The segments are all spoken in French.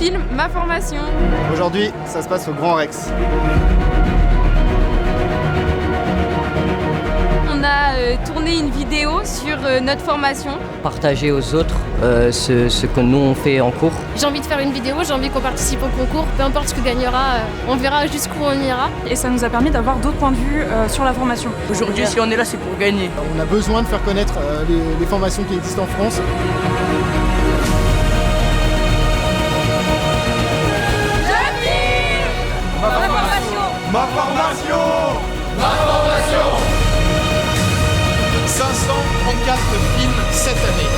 filme ma formation. Aujourd'hui, ça se passe au Grand Rex. On a tourné une vidéo sur notre formation. Partager aux autres ce que nous on fait en cours. J'ai envie de faire une vidéo, j'ai envie qu'on participe au concours, peu importe ce que gagnera, on verra jusqu'où on ira. Et ça nous a permis d'avoir d'autres points de vue sur la formation. Aujourd'hui, si on est là, c'est pour gagner. On a besoin de faire connaître les formations qui existent en France. Ma formation 534 films cette année.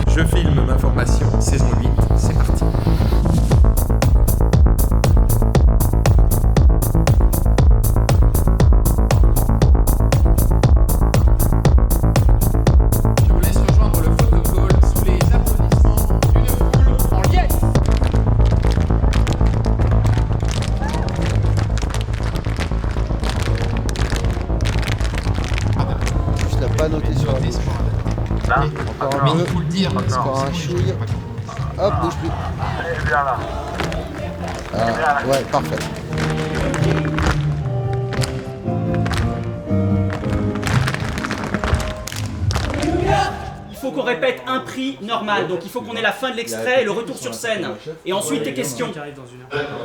Je filme ma formation, saison 8, c'est parti. Pas noté sur la liste. Encore un peu. Il faut le dire. Encore un chouille. Hop, bouge plus. Ah, ouais, parfait. Il faut qu'on répète un prix normal, donc il faut qu'on ait la fin de l'extrait et le retour sur scène. Et ensuite tes questions.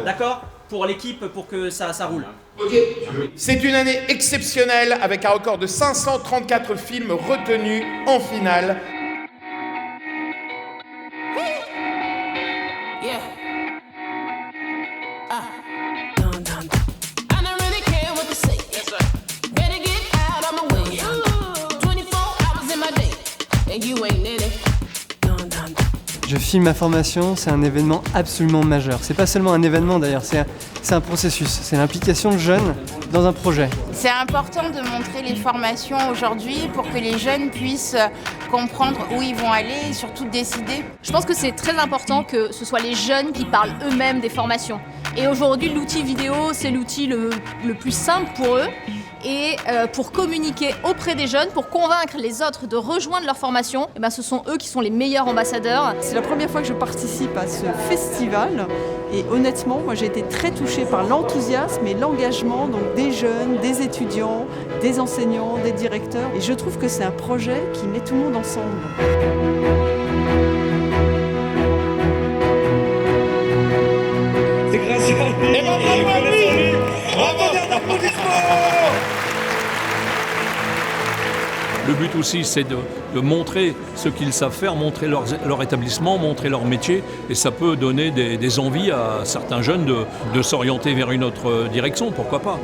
D'accord ? Pour l'équipe, pour que ça roule. C'est une année exceptionnelle avec un record de 534 films retenus en finale. Je filme ma formation, c'est un événement absolument majeur. C'est pas seulement un événement d'ailleurs, c'est un processus, c'est l'implication de jeunes dans un projet. C'est important de montrer les formations aujourd'hui pour que les jeunes puissent comprendre où ils vont aller et surtout décider. Je pense que c'est très important que ce soit les jeunes qui parlent eux-mêmes des formations. Et aujourd'hui, l'outil vidéo, c'est l'outil le plus simple pour eux. Et pour communiquer auprès des jeunes, pour convaincre les autres de rejoindre leur formation, et ce sont eux qui sont les meilleurs ambassadeurs. C'est la première fois que je participe à ce festival et honnêtement, moi j'ai été très touchée par l'enthousiasme et l'engagement donc, des jeunes, des étudiants, des enseignants, des directeurs. Et je trouve que c'est un projet qui met tout le monde ensemble. C'est grâce à lui. Et bravo à lui. Bravo. Le but aussi, c'est de montrer ce qu'ils savent faire, montrer leur établissement, montrer leur métier. Et ça peut donner des envies à certains jeunes de s'orienter vers une autre direction, pourquoi pas.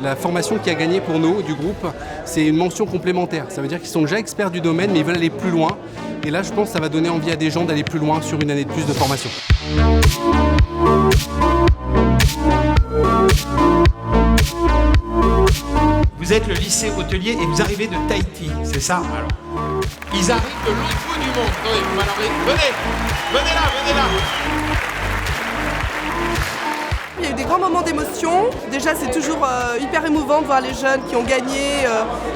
La formation qui a gagné pour nous, du groupe, c'est une mention complémentaire. Ça veut dire qu'ils sont déjà experts du domaine, mais ils veulent aller plus loin. Et là, je pense que ça va donner envie à des gens d'aller plus loin sur une année de plus de formation. Vous êtes le lycée hôtelier et vous arrivez de Tahiti, c'est ça? Alors, ils arrivent de l'autre bout du monde. Attendez, vous m'alarmez. Venez là. Il y a eu des grands moments d'émotion. Déjà, c'est toujours hyper émouvant de voir les jeunes qui ont gagné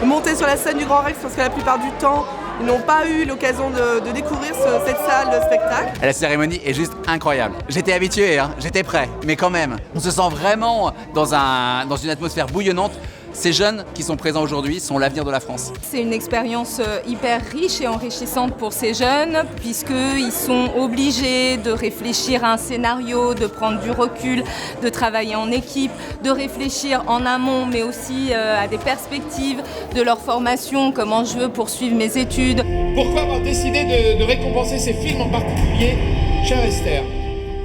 monter sur la scène du Grand Rex parce que la plupart du temps, ils n'ont pas eu l'occasion de découvrir cette salle de spectacle. La cérémonie est juste incroyable. J'étais habitué, j'étais prêt, mais quand même, on se sent vraiment dans une atmosphère bouillonnante. Ces jeunes qui sont présents aujourd'hui sont l'avenir de la France. C'est une expérience hyper riche et enrichissante pour ces jeunes puisqu'ils sont obligés de réfléchir à un scénario, de prendre du recul, de travailler en équipe, de réfléchir en amont mais aussi à des perspectives de leur formation, comment je veux poursuivre mes études. Pourquoi avoir décidé de récompenser ces films en particulier, chère Esther?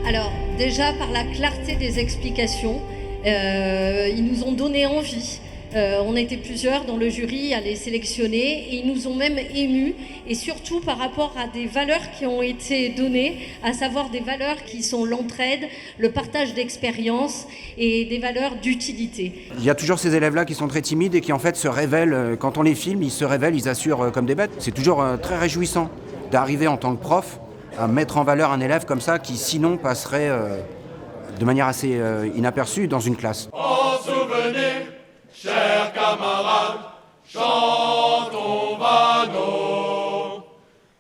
Alors, déjà par la clarté des explications, ils nous ont donné envie. On était plusieurs dans le jury à les sélectionner et ils nous ont même émus, et surtout par rapport à des valeurs qui ont été données, à savoir des valeurs qui sont l'entraide, le partage d'expérience et des valeurs d'utilité. Il y a toujours ces élèves-là qui sont très timides et qui en fait se révèlent, quand on les filme, ils se révèlent, ils assurent comme des bêtes. C'est toujours très réjouissant d'arriver en tant que prof à mettre en valeur un élève comme ça qui sinon passerait de manière assez inaperçue dans une classe. En souvenir, chers camarades, chantons vanneaux,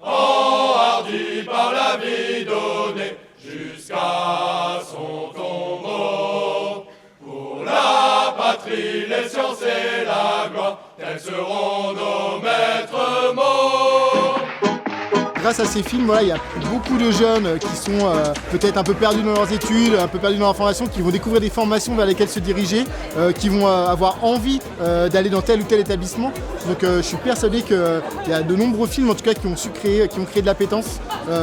enhardis par la vie donnée jusqu'à son tombeau. Pour la patrie, les sciences et la gloire, tels seront nos maîtres mots. Grâce à ces films, voilà, il y a beaucoup de jeunes qui sont peut-être un peu perdus dans leurs études, un peu perdus dans leur formation, qui vont découvrir des formations vers lesquelles se diriger, qui vont avoir envie d'aller dans tel ou tel établissement. Donc je suis persuadé qu'il y a de nombreux films en tout cas qui ont créé de l'appétence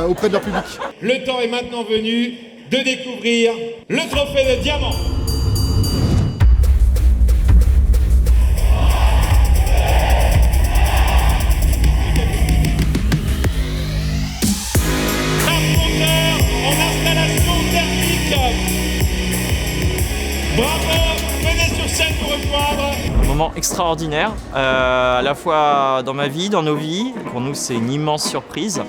auprès de leur public. Le temps est maintenant venu de découvrir le trophée de diamant. Bravo, venez sur scène pour rejoindre. Un moment extraordinaire, à la fois dans ma vie, dans nos vies. Pour nous, c'est une immense surprise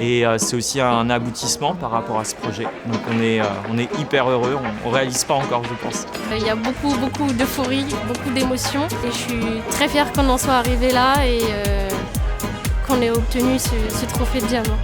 et c'est aussi un aboutissement par rapport à ce projet. Donc on est hyper heureux, on ne réalise pas encore, je pense. Il y a beaucoup d'euphorie, beaucoup d'émotions et je suis très fière qu'on en soit arrivé là et qu'on ait obtenu ce trophée de diamant.